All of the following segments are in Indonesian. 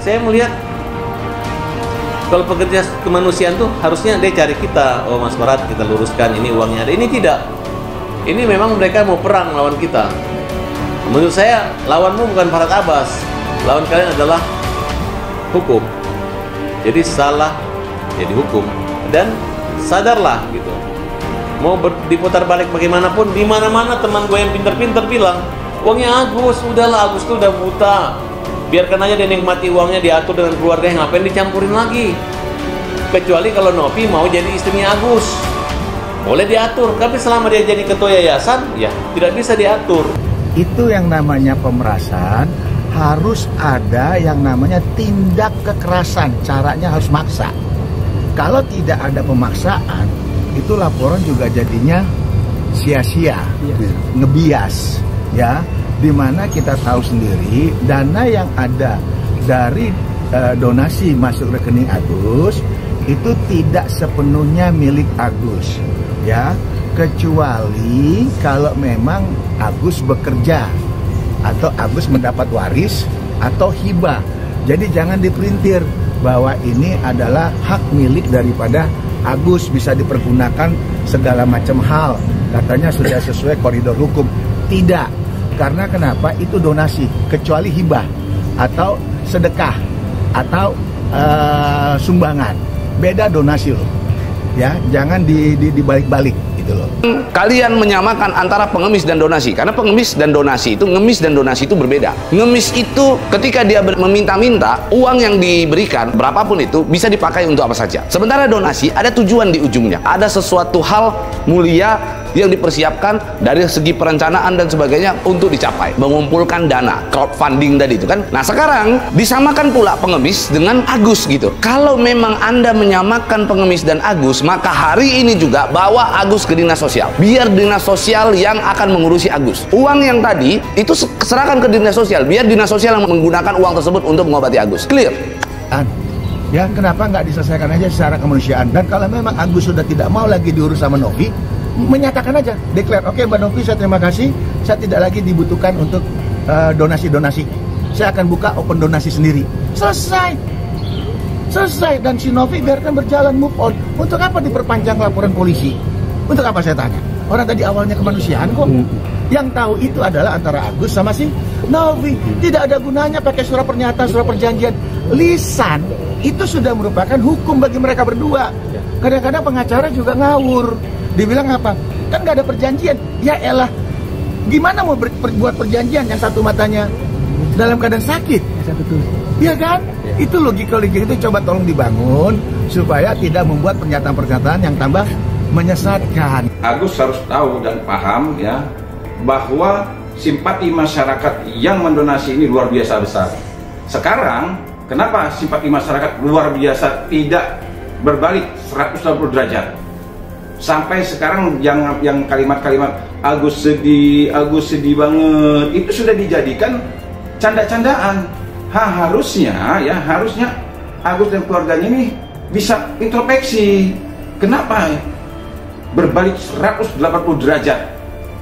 saya melihat kalau pekerja kemanusiaan tuh harusnya dia cari kita, oh Mas Barat kita luruskan ini uangnya ada. Ini tidak. Ini memang mereka mau perang lawan kita. Menurut saya lawanmu bukan Farhad Abbas, lawan kalian adalah hukum. Jadi salah jadi hukum dan sadarlah gitu. Mau diputar balik bagaimanapun, di mana-mana teman gue yang pinter-pinter bilang uangnya Agus, udahlah Agus tuh udah buta. Biarkan aja dia nikmati uangnya, diatur dengan keluarganya, ngapain dicampurin lagi? Kecuali kalau Novi mau jadi istrinya Agus, boleh diatur. Tapi selama dia jadi ketua yayasan, ya tidak bisa diatur. Itu yang namanya pemerasan, harus ada yang namanya tindak kekerasan. Caranya harus maksa. Kalau tidak ada pemaksaan, itu laporan juga jadinya sia-sia, ngebias, ya. Dimana kita tahu sendiri dana yang ada dari donasi masuk rekening Agus itu tidak sepenuhnya milik Agus, ya, kecuali kalau memang Agus bekerja atau Agus mendapat waris atau hibah. Jadi jangan diperintir bahwa ini adalah hak milik daripada Agus, bisa dipergunakan segala macam hal, katanya sudah sesuai koridor hukum. Tidak. Karena kenapa? Itu donasi, kecuali hibah atau sedekah atau sumbangan. Beda donasi loh. Ya, jangan dibalik-balik gitu loh. Kalian menyamakan antara pengemis dan donasi, karena pengemis dan donasi itu, ngemis dan donasi itu berbeda. Ngemis itu ketika dia meminta-minta, uang yang diberikan berapapun itu bisa dipakai untuk apa saja. Sementara donasi ada tujuan di ujungnya, ada sesuatu hal mulia yang dipersiapkan dari segi perencanaan dan sebagainya untuk dicapai, mengumpulkan dana, crowdfunding tadi itu kan. Nah sekarang disamakan pula pengemis dengan Agus gitu. Kalau memang Anda menyamakan pengemis dan Agus, maka hari ini juga bawa Agus ke dinas sosial, biar dinas sosial yang akan mengurusi Agus. Uang yang tadi itu serahkan ke dinas sosial, biar dinas sosial yang menggunakan uang tersebut untuk mengobati Agus. Clear? Ya, kenapa nggak diselesaikan aja secara kemanusiaan? Dan kalau memang Agus sudah tidak mau lagi diurus sama Novi, menyatakan aja, declare, oke Mbak Novi, saya terima kasih, saya tidak lagi dibutuhkan untuk donasi-donasi, saya akan buka open donasi sendiri. Selesai, dan si Novi biarkan berjalan, move on. Untuk apa diperpanjang laporan polisi? Untuk apa saya tanya? Orang tadi awalnya kemanusiaan kok. Yang tahu itu adalah antara Agus sama si Novi. Tidak ada gunanya pakai surat pernyataan, surat perjanjian. Lisan itu sudah merupakan hukum bagi mereka berdua. Kadang-kadang pengacara juga ngawur. Dibilang apa? Kan nggak ada perjanjian. Ya elah, gimana mau buat perjanjian yang satu matanya dalam keadaan sakit? Iya kan? Itu logika-logika itu coba tolong dibangun supaya tidak membuat pernyataan-pernyataan yang tambah menyesatkan. Agus harus tahu dan paham ya bahwa simpati masyarakat yang mendonasi ini luar biasa besar. Sekarang kenapa simpati masyarakat luar biasa tidak berbalik 180 derajat? Sampai sekarang yang kalimat-kalimat Agus sedih banget itu sudah dijadikan canda-candaan. Harusnya Agus dan keluarganya ini bisa introspeksi. Kenapa berbalik 180 derajat?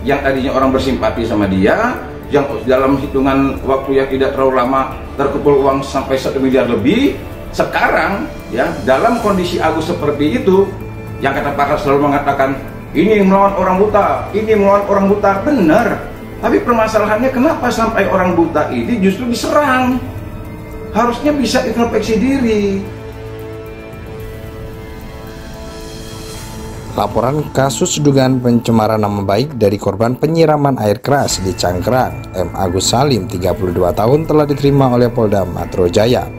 Yang tadinya orang bersimpati sama dia, yang dalam hitungan waktu yang tidak terlalu lama terkumpul uang sampai 1 miliar lebih. Sekarang ya dalam kondisi Agus seperti itu, yang kata pakar selalu mengatakan ini melawan orang buta, ini melawan orang buta, benar. Tapi permasalahannya kenapa sampai orang buta ini justru diserang? Harusnya bisa introspeksi diri. Laporan kasus dugaan pencemaran nama baik dari korban penyiraman air keras di Cangkrang, M. Agus Salim, 32 tahun, telah diterima oleh Polda Metro Jaya.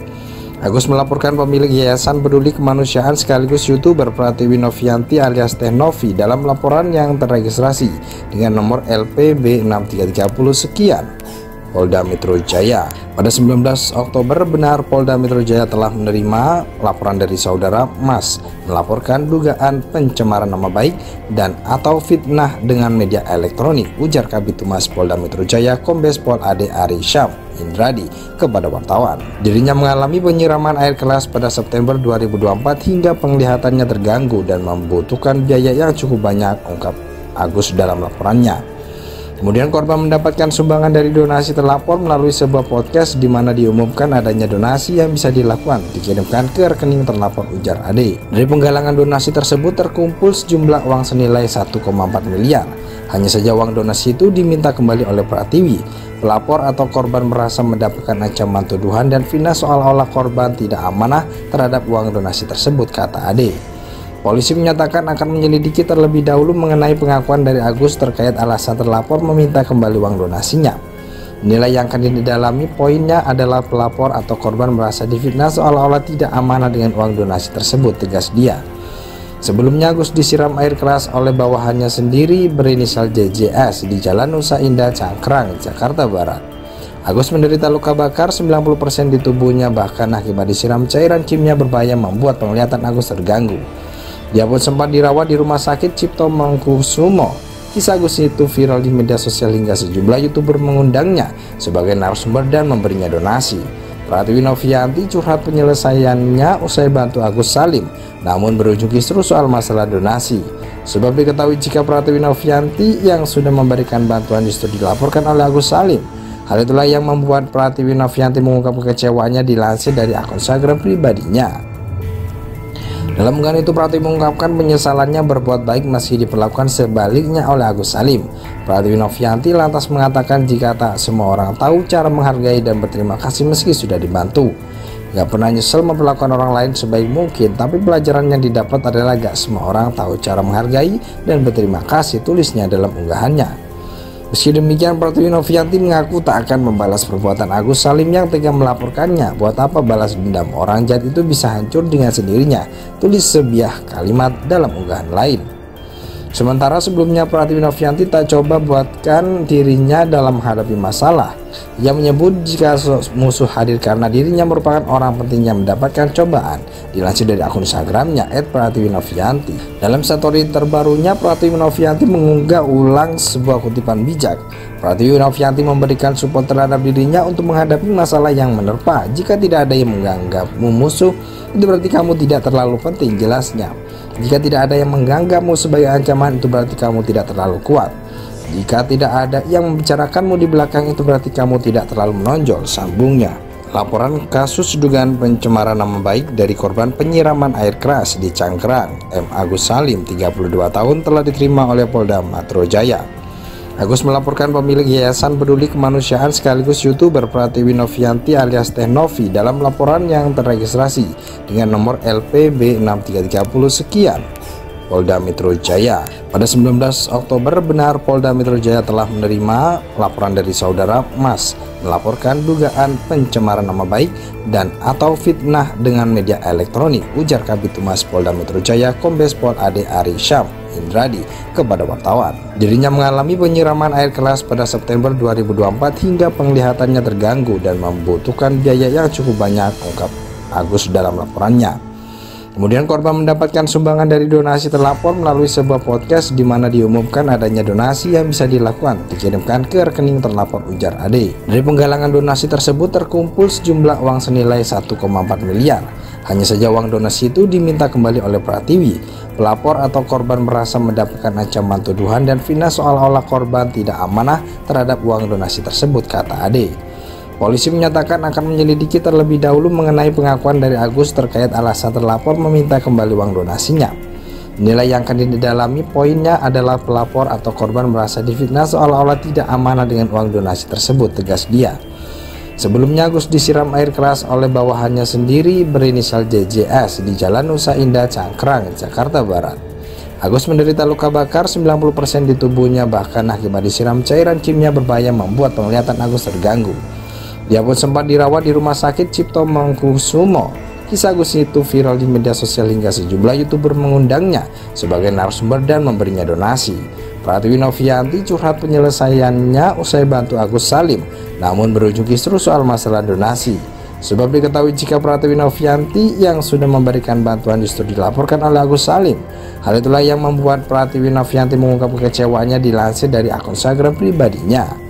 Agus melaporkan pemilik Yayasan Peduli Kemanusiaan sekaligus YouTuber Pratiwi Novianti alias Teh Novi dalam laporan yang terregistrasi dengan nomor LPB 6330 sekian. Polda Metro Jaya. Pada 19 Oktober benar Polda Metro Jaya telah menerima laporan dari saudara Mas melaporkan dugaan pencemaran nama baik dan atau fitnah dengan media elektronik, ujar Kabid Humas Polda Metro Jaya Kombes Pol Ade Ari Syam Indradi kepada wartawan. Dirinya mengalami penyiraman air keras pada September 2024 hingga penglihatannya terganggu dan membutuhkan biaya yang cukup banyak, ungkap Agus dalam laporannya. Kemudian korban mendapatkan sumbangan dari donasi terlapor melalui sebuah podcast di mana diumumkan adanya donasi yang bisa dilakukan dikirimkan ke rekening terlapor, ujar Ade. Dari penggalangan donasi tersebut terkumpul sejumlah uang senilai 1,4 miliar. Hanya saja uang donasi itu diminta kembali oleh Pratiwi. Pelapor atau korban merasa mendapatkan ancaman tuduhan dan fitnah seolah-olah korban tidak amanah terhadap uang donasi tersebut, kata Ade. Polisi menyatakan akan menyelidiki terlebih dahulu mengenai pengakuan dari Agus terkait alasan terlapor meminta kembali uang donasinya. Nilai yang akan didalami poinnya adalah pelapor atau korban merasa difitnah seolah-olah tidak amanah dengan uang donasi tersebut, tegas dia. Sebelumnya Agus disiram air keras oleh bawahannya sendiri berinisial JJS di Jalan Nusa Indah, Cangkrang, Jakarta Barat. Agus menderita luka bakar 90% di tubuhnya, bahkan akibat disiram cairan kimia berbahaya membuat penglihatan Agus terganggu. Dia pun sempat dirawat di Rumah Sakit Cipto Mangunkusumo. Kisah Agus itu viral di media sosial hingga sejumlah YouTuber mengundangnya sebagai narasumber dan memberinya donasi. Pratiwi Novianti curhat penyelesaiannya usai bantu Agus Salim, namun berujung kisruh soal masalah donasi. Sebab diketahui jika Pratiwi Novianti yang sudah memberikan bantuan justru dilaporkan oleh Agus Salim. Hal itulah yang membuat Pratiwi Novianti mengungkap kekecewaannya dilansir dari akun Instagram pribadinya. Dalam unggahan itu, Pratiwi mengungkapkan penyesalannya berbuat baik masih diperlakukan sebaliknya oleh Agus Salim. Pratiwi Novianti lantas mengatakan jika tak semua orang tahu cara menghargai dan berterima kasih meski sudah dibantu. Gak pernah nyesel memperlakukan orang lain sebaik mungkin, tapi pelajaran yang didapat adalah gak semua orang tahu cara menghargai dan berterima kasih, tulisnya dalam unggahannya. Meski demikian, Pratiwi Novianti mengaku tak akan membalas perbuatan Agus Salim yang tega melaporkannya. Buat apa balas dendam, orang jahat itu bisa hancur dengan sendirinya, tulis sebuah kalimat dalam unggahan lain. Sementara sebelumnya Pratiwi Novianti tak coba buatkan dirinya dalam menghadapi masalah. Ia menyebut jika musuh hadir karena dirinya merupakan orang penting yang mendapatkan cobaan. Dilansir dari akun Instagramnya @pratiwinovianti. Dalam story terbarunya, Pratiwi Novianti mengunggah ulang sebuah kutipan bijak. Pratiwi Novianti memberikan support terhadap dirinya untuk menghadapi masalah yang menerpa. Jika tidak ada yang menganggapmu musuh, itu berarti kamu tidak terlalu penting, jelasnya. Jika tidak ada yang menganggapmu sebagai ancaman, itu berarti kamu tidak terlalu kuat. Jika tidak ada yang membicarakanmu di belakang, itu berarti kamu tidak terlalu menonjol, sambungnya. Laporan kasus dugaan pencemaran nama baik dari korban penyiraman air keras di Cangkrang, M. Agus Salim, 32 tahun, telah diterima oleh Polda Metro Jaya. Agus melaporkan pemilik Yayasan Peduli Kemanusiaan sekaligus YouTuber Pratiwi Novianti alias Teh Novi dalam laporan yang terregistrasi dengan nomor LPB 6330 sekian. Polda Metro Jaya. Pada 19 Oktober benar Polda Metro Jaya telah menerima laporan dari saudara Mas melaporkan dugaan pencemaran nama baik dan atau fitnah dengan media elektronik, ujar Kabid Humas Polda Metro Jaya Kombes Pol Ade Ari Syam Indradi kepada wartawan. Dirinya mengalami penyiraman air keras pada September 2024 hingga penglihatannya terganggu dan membutuhkan biaya yang cukup banyak, ungkap Agus dalam laporannya. Kemudian korban mendapatkan sumbangan dari donasi terlapor melalui sebuah podcast di mana diumumkan adanya donasi yang bisa dilakukan dikirimkan ke rekening terlapor, ujar Ade. Dari penggalangan donasi tersebut terkumpul sejumlah uang senilai 1,4 miliar. Hanya saja uang donasi itu diminta kembali oleh Pratiwi. Pelapor atau korban merasa mendapatkan ancaman tuduhan dan fitnah seolah-olah korban tidak amanah terhadap uang donasi tersebut, kata Ade. Polisi menyatakan akan menyelidiki terlebih dahulu mengenai pengakuan dari Agus terkait alasan terlapor meminta kembali uang donasinya. Nilai yang akan didalami poinnya adalah pelapor atau korban merasa difitnah seolah-olah tidak amanah dengan uang donasi tersebut, tegas dia. Sebelumnya Agus disiram air keras oleh bawahannya sendiri berinisial JJS di Jalan Nusa Indah, Cangkrang, Jakarta Barat. Agus menderita luka bakar 90% di tubuhnya, bahkan akibat disiram cairan kimia berbahaya membuat penglihatan Agus terganggu. Dia pun sempat dirawat di Rumah Sakit Cipto Mangunkusumo. Kisah Agus itu viral di media sosial hingga sejumlah YouTuber mengundangnya sebagai narasumber dan memberinya donasi. Pratiwi Novianti curhat penyelesaiannya usai bantu Agus Salim, namun berujung kisruh soal masalah donasi. Sebab diketahui jika Pratiwi Novianti yang sudah memberikan bantuan justru dilaporkan oleh Agus Salim. Hal itulah yang membuat Pratiwi Novianti mengungkap kekecewaannya dilansir dari akun Instagram pribadinya.